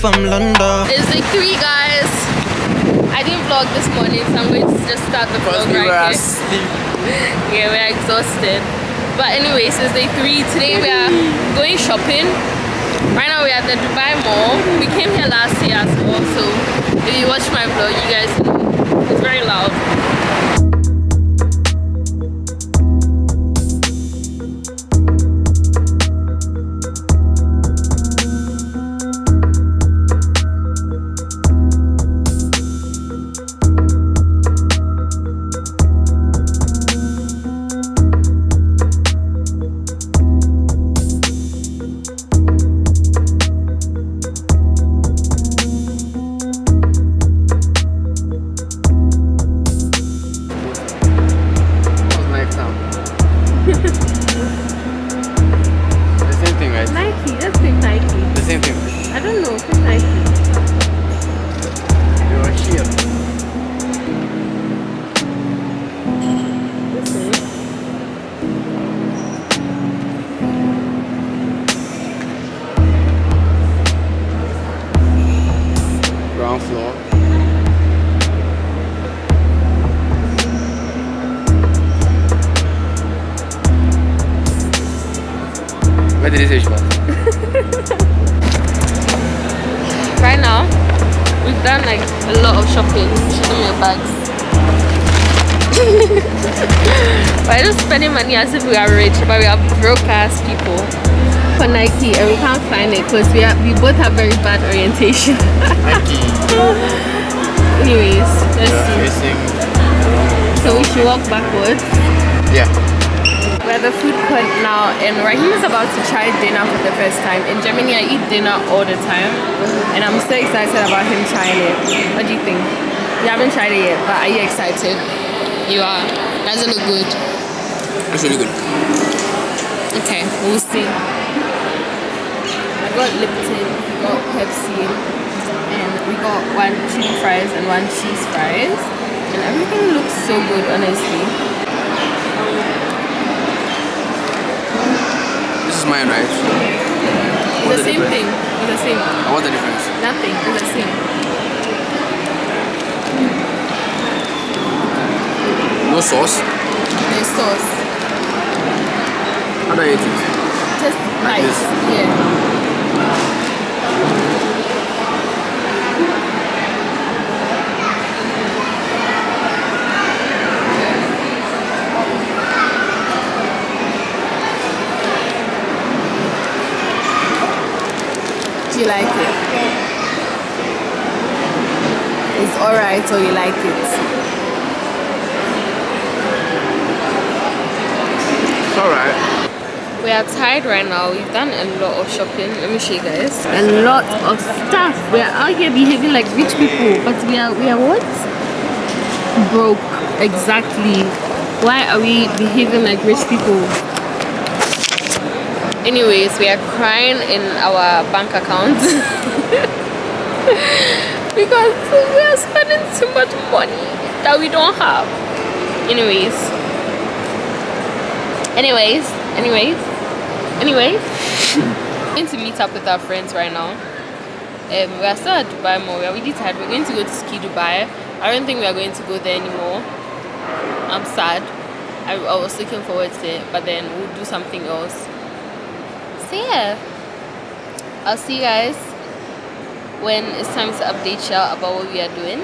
from London. It's like 3 guys. I didn't vlog this morning, so I'm going to just start the vlog right here. Yeah, we're exhausted. But anyways, it's day 3. Today we are going shopping. Right now we're at the Dubai Mall. We came here last year as well, so if you watch my vlog, you guys know it's very loud. Where did he say Right now, we've done like a lot of shopping. Show me your bags. We're just spending money as if we are rich, but we are broke ass people. For Nike, and we can't find it because we both have very bad orientation. Nike. Anyways, let's see. So we should walk backwards. Yeah. We're at the food court now, and Raheem is about to try dinner for the first time. In Germany, I eat dinner all the time, and I'm so excited about him trying it. What do you think? You haven't tried it yet, but are you excited? You are. Does it look good? It's really good. Okay, we'll see. I got Lipton, we got Pepsi, and we got 1 chili fries and 1 cheese fries, and everything looks so good, honestly. This is mine, right? It's the same thing. It's the same. What's the difference? Nothing. It's the same. No sauce? There's sauce. How do I eat it? Just like this? Yeah. Do you like it? It's alright, or you like it? It's alright. We are tired right now. We've done a lot of shopping. Let me show you guys. A lot of stuff. We are out here behaving like rich people, but we are what? Broke. Exactly. Why are we behaving like rich people? Anyways, we are crying in our bank account because we are spending too much money that we don't have. Anyways, we're going to meet up with our friends right now. We are still at Dubai Mall. We are really tired. We're going to go to Ski Dubai. I don't think we are going to go there anymore. I'm sad. I was looking forward to it, but then we'll do something else. So yeah, I'll see you guys when it's time to update y'all about what we are doing.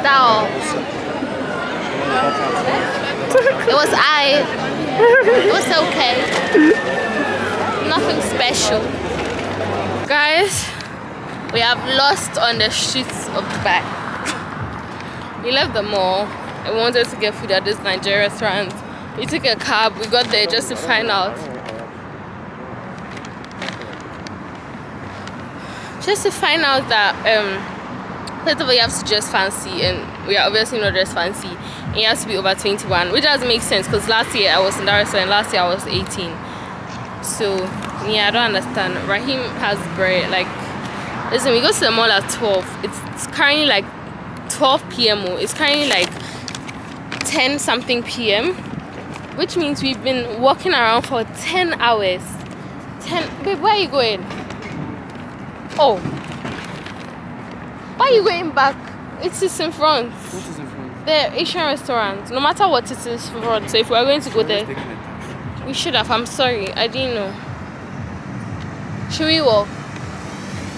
that all? It was it was okay. Nothing special. Guys, we have lost on the streets of Dubai. We left the mall and wanted to get food at this Nigerian restaurant. We took a cab, we got there just to find out. That first of all, you have to dress fancy, and we are obviously not dressed fancy. And you have to be over 21, which doesn't make sense because last year I was in that restaurant, last year I was 18. So yeah, I don't understand. Rahim has bread. Like, listen, we go to the mall at 12. It's currently like 12 p.m. It's currently like 10 something p.m., which means we've been walking around for 10 hours. Babe, where are you going? Oh, why are you going back? It is in front. What is in front? The Asian restaurant. No matter what, it is in front. So if we are going to go there, we should have. I'm sorry, I didn't know. Should we walk?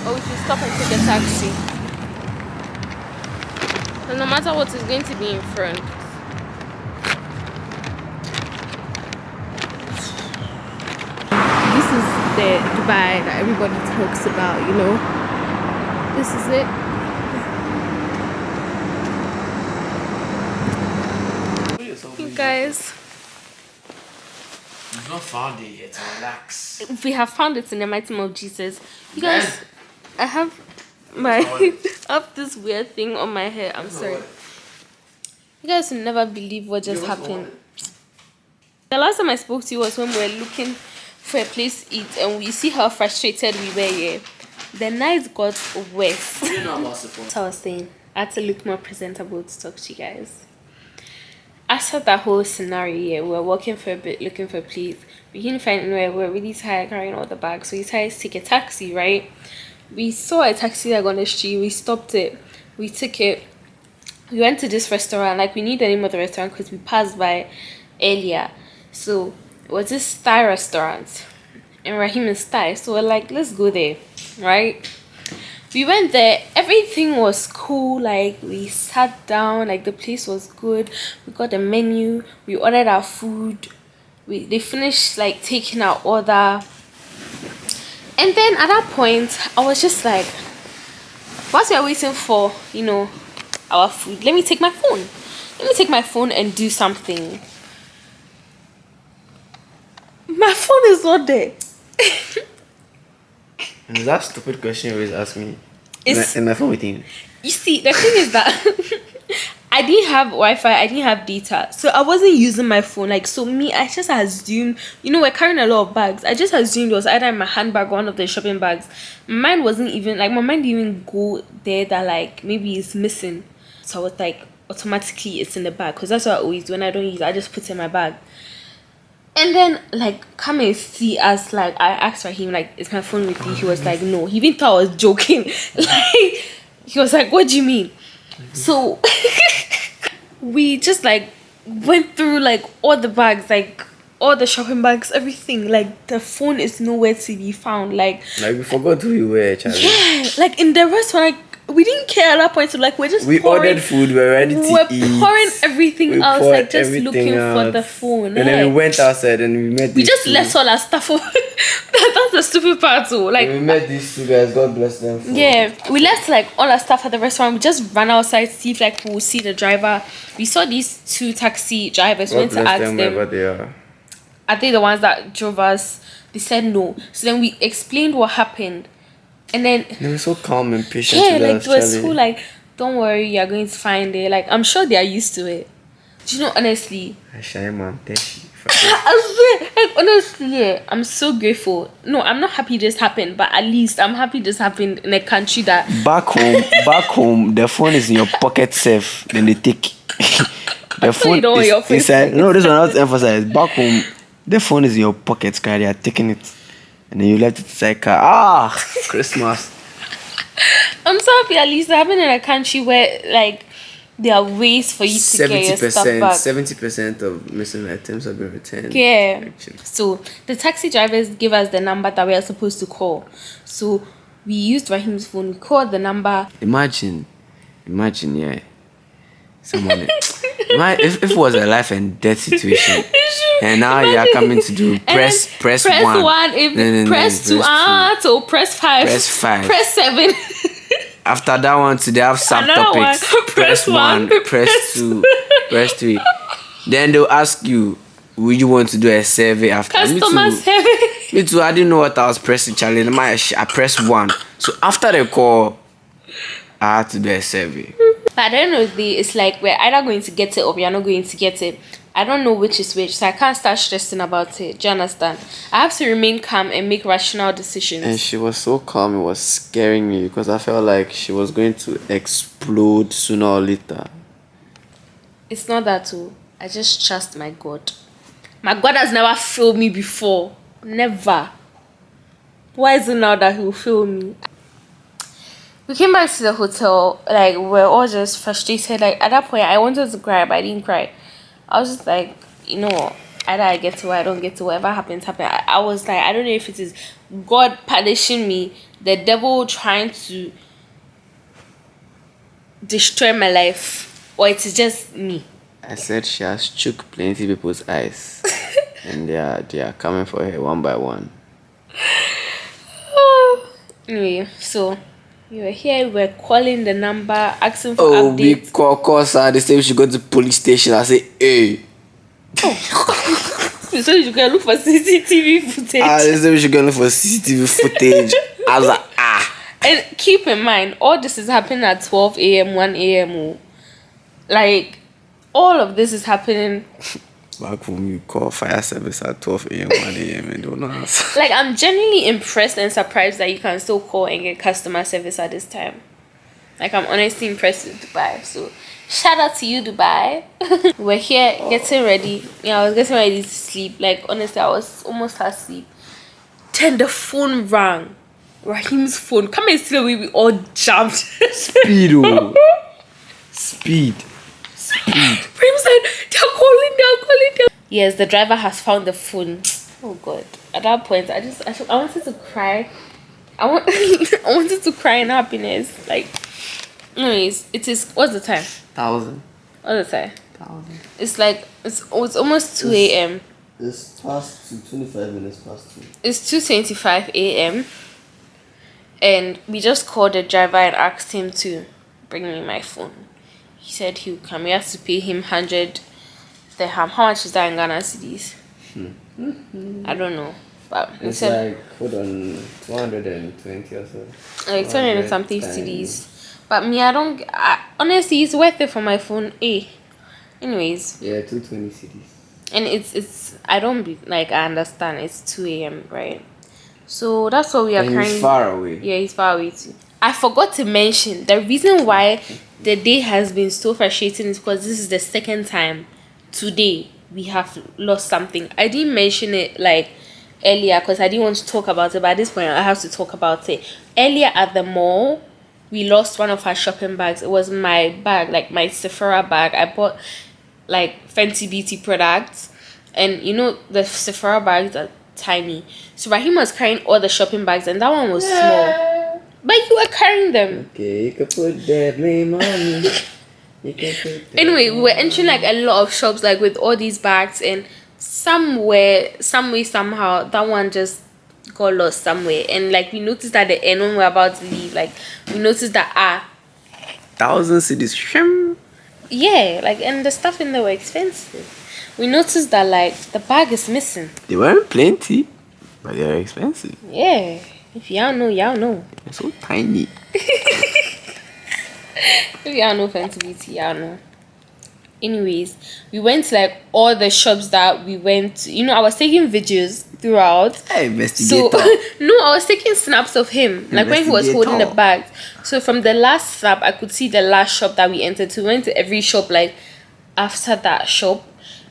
Or we should stop and take a taxi? And no matter what, it's going to be in front. This is the Dubai that everybody talks about, you know. This is it. You guys, You've not found it yet. Relax. we have found it in the mighty name of Jesus. You guys, I have I have this weird thing on my hair. I'm sorry. You guys will never believe what just happened. The last time I spoke to you was when we were looking for a place to eat, and we see how frustrated we were here. The night got worse. You know about support. So I was saying, I had to look more presentable to talk to you guys. After that whole scenario here, we were walking for a bit, looking for a place. We couldn't find anywhere. We were really tired carrying all the bags, so we decided to take a taxi, right? We saw a taxi like on the street. We stopped it. We took it. We went to this restaurant. Like, we knew the name of the restaurant because we passed by earlier. So it was this Thai restaurant, and Rahim is Thai, so we're like, let's go there, right? We went there, everything was cool. Like, we sat down, like the place was good. We got the menu, we ordered our food. They finished like taking our order, and then at that point I was just like, whilst we are waiting for, you know, our food, let me take my phone and do something. My phone is not there. And that stupid question you always ask me. It's, And my phone with him. you see, the thing is that I didn't have Wi-Fi, I didn't have data, so I wasn't using my phone. Like, so me, I just assumed, you know, we're carrying a lot of bags. I just assumed it was either in my handbag or one of the shopping bags. My mind didn't even go there that like maybe it's missing. So I was like, automatically it's in the bag, because that's what I always do. When I don't use it, I just put it in my bag. And then, like, come and see us. Like, I asked for him, like, is my phone with you? He was like, no. He even thought I was joking. Like, he was like, what do you mean? So we just like went through like all the bags, like all the shopping bags, everything. Like, the phone is nowhere to be found. Like we forgot who we were, Charlie. yeah, like in the restaurant, like, we didn't care at that point. So like, we ordered food, we were ready to eat. Pouring everything else, like just looking out for the phone. And then we went outside and we met. We just left all our stuff. That's the stupid part too. Like, we met these two guys. God bless them. Yeah, we left like all our stuff at the restaurant. We just ran outside to see if like we would see the driver. We saw these two taxi drivers. We went to ask them, wherever they are they the ones that drove us? They said no. So then we explained what happened, and then they were so calm and patient. yeah, with like us, they were Charlie. so like, don't worry, you're going to find it. Like, I'm sure they are used to it. Do you know, honestly, I swear, like, honestly, yeah, I'm so grateful. No, I'm not happy this happened, but at least I'm happy this happened in a country that back home, the phone is in your pocket safe. Then they take the phone is inside. No, this one I have to emphasize. Back home, the phone is in your pocket, guy. They are taking it, and then you left it inside car. Christmas. I'm so happy at least it happened in a country where like there are ways for you to get your stuff back. 70% of missing items have been returned. Yeah. Actually. So the taxi drivers gave us the number that we are supposed to call. So we used Rahim's phone. We called the number. Imagine, yeah. Someone, if it was a life and death situation, and now you are coming to do press one, press 2, so press 5, press 5, press 7. After that one, they have subtopics. Press 1, press 2, press 3. Then they'll ask you, would you want to do a survey after? Customer survey. Me too. I didn't know what I was pressing, Charlie. I pressed 1. So after the call, I had to do a survey. But at the end of the day, it's like we're either going to get it or we are not going to get it. I don't know which is which, so I can't start stressing about it. Do you understand? I have to remain calm and make rational decisions. And she was so calm, it was scaring me because I felt like she was going to explode sooner or later. It's not that too. I just trust my God. My God has never failed me before. Never. Why is it now that he will fail me? We came back to the hotel, like we're all just frustrated. Like at that point, I wanted to cry, but I didn't cry. I was just like, you know, either I get to or I don't get to. Whatever happens, happen. I was like, I don't know if it is God punishing me, the devil trying to destroy my life, or it is just me. I said she has shook plenty people's eyes, and they are coming for her one by one. Anyway, so you were here, we were calling the number, asking for updates. We call her. They say we should go to the police station. I say, hey. So you can look for CCTV footage. They say we should go look for CCTV footage. I was like, And keep in mind, all this is happening at 12 a.m., 1 a.m. Like, all of this is happening. Back when you call fire service at 12 a.m., 1 a.m. and don't answer. Like, I'm genuinely impressed and surprised that you can still call and get customer service at this time. Like, I'm honestly impressed with Dubai. So, shout out to you, Dubai. We're here getting ready. Yeah, I was getting ready to sleep. Like, honestly, I was almost asleep. Then the phone rang. Raheem's phone. Come and see the way we all jumped. Speed. Speed. Raheem said, they're calling. Yes, the driver has found the phone. Oh, God. At that point, I wanted to cry. I wanted to cry in happiness. Like, anyways, it is, what's the time? 1,000. What's the time? 1,000. It's like, it's almost 2 a.m. It's past 25 minutes past 2. It's 2:25 a.m. And we just called the driver and asked him to bring me my phone. He said he would come. We have to pay him 100 dirham. How much is that in Ghana cedis? I don't know. But it's like, hold on, 220 or so. Like 200 and something cedis. But me, honestly, it's worth it for my phone. Anyways. Yeah, 220 cedis. And it's I understand it's 2 a.m. right? So that's what we are currently. He's far away. Yeah, he's far away too. I forgot to mention the reason why the day has been so frustrating is because this is the second time today we have lost something. I didn't mention it like earlier because I didn't want to talk about it, but at this point I have to talk about it. Earlier at the mall, we lost one of our shopping bags. It was my bag, like my Sephora bag. I bought like Fenty Beauty products, and you know the Sephora bags are tiny. So Raheem was carrying all the shopping bags, and that one was small. But you were carrying them. Okay, you can put that name on me. Anyway, we were entering like a lot of shops like with all these bags, and somehow that one just got lost somewhere. And like we noticed at the end when we were about to leave, like we noticed that 1,000 cedis. Yeah, like, and the stuff in there were expensive. We noticed that like the bag is missing. They weren't plenty, but they are expensive. Yeah, if y'all know, y'all know. They're so tiny. If y'all know Fenty Beauty, y'all know. Anyways, we went to like all the shops that we went to. You know, I was taking videos throughout. Hey, investigator. So, no, I was taking snaps of him. Like when he was holding the bag. So from the last snap, I could see the last shop that we entered. So we went to every shop like after that shop.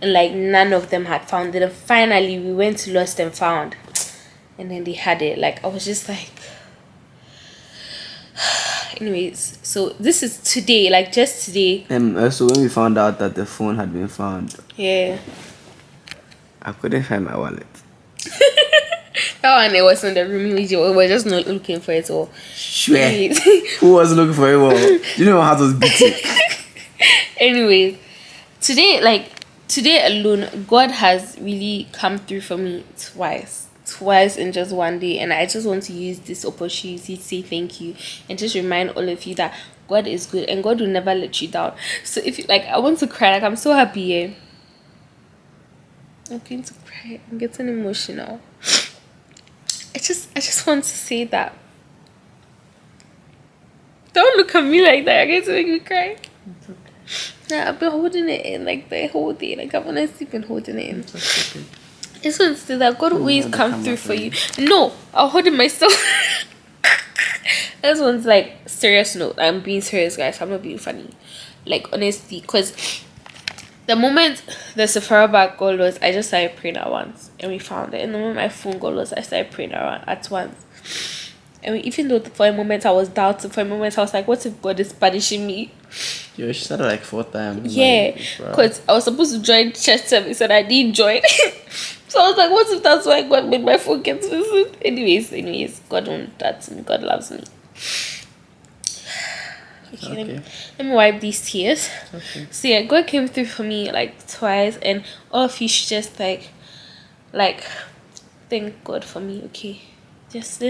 And like none of them had found it. And finally we went to Lost and Found. And then they had it. Like I was just like... Anyways, so this is today, like just today. So when we found out that the phone had been found, yeah, I couldn't find my wallet. That one, it was in the room. We were just not looking for it all. Sure. Who was looking for it all? You know how it was beating. Anyways, today alone, God has really come through for me twice in just one day, and I just want to use this opportunity to say thank you and just remind all of you that God is good and God will never let you down. So if you like, I want to cry. Like, I'm so happy. I'm going to cry. I'm getting emotional. I just want to say that. Don't look at me like that. You're going to make me cry. Yeah, I've been holding it in like the whole day. Like, I've honestly been holding it in. It's want to say that God always come through for you. No, I'll hold it myself. This one's like, serious note. I'm being serious, guys. I'm not being funny. Like, honestly, because the moment the Sephora bag got lost, I just started praying at once, and we found it. And the moment my phone got lost, I started praying at once. And even though for a moment I was doubting, for a moment I was like, what if God is punishing me? Yo, she started like 4 times. Yeah, because I was supposed to join church service and I didn't join. So I was like, what if that's why God made my phone get missing? Anyways, God won't that to me. God loves me. Okay. Let me wipe these tears. Okay. So yeah, God came through for me like twice, and all of you should just like thank God for me. Okay, just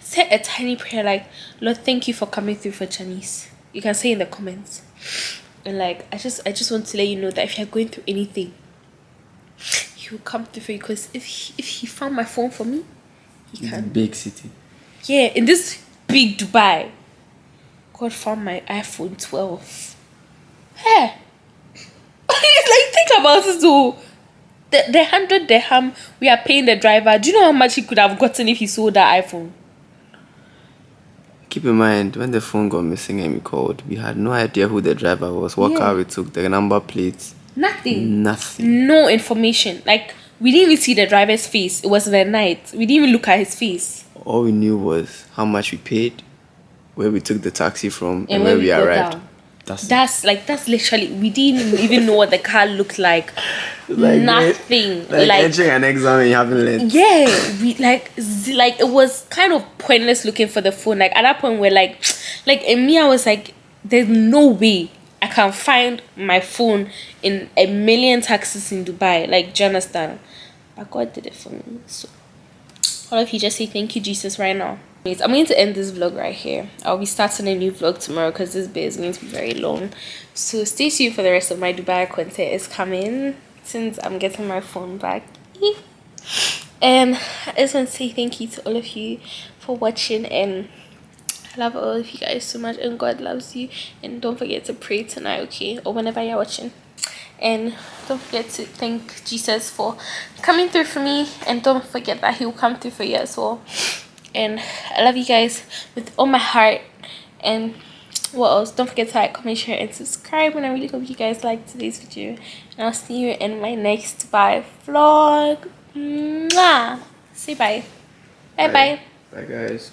say a tiny prayer like, Lord, thank you for coming through for Janiece. You can say in the comments, and like I just want to let you know that if you're going through anything, He will come through for you, because if he found my phone for me, He can. Big city. Yeah, in this big Dubai, God found my iPhone 12. Hey, like think about it though. The 100 dirham we are paying the driver. Do you know how much he could have gotten if he sold that iPhone? Keep in mind, when the phone got missing and we called, we had no idea who the driver was, what car we took, the number plates. Nothing. Nothing. No information. Like, we didn't even see the driver's face. It was the night. We didn't even look at his face. All we knew was how much we paid, where we took the taxi from, and where we arrived. Down. That's literally, we didn't even know what the car looked like. Nothing. Like entering an exam and you haven't learned. Yeah, we like it was kind of pointless looking for the phone. Like at that point we're like and me, I was like, there's no way I can find my phone in a million taxis in Dubai. Like, do you understand? But God did it for me. So all of you just say thank you, Jesus, right now. I'm going to end this vlog right here. I'll be starting a new vlog tomorrow because this bit is going to be very long. So stay tuned for the rest of my Dubai content. Is coming since I'm getting my phone back. And I just want to say thank you to all of you for watching, and I love all of you guys so much, and God loves you. And don't forget to pray tonight, okay, or whenever you're watching. And don't forget to thank Jesus for coming through for me, and don't forget that He will come through for you as well. And I love you guys with all my heart. And what else? Don't forget to like, comment, share, and subscribe. And I really hope you guys liked today's video. And I'll see you in my next bye vlog. Mwah! Say bye. Bye bye. Bye guys.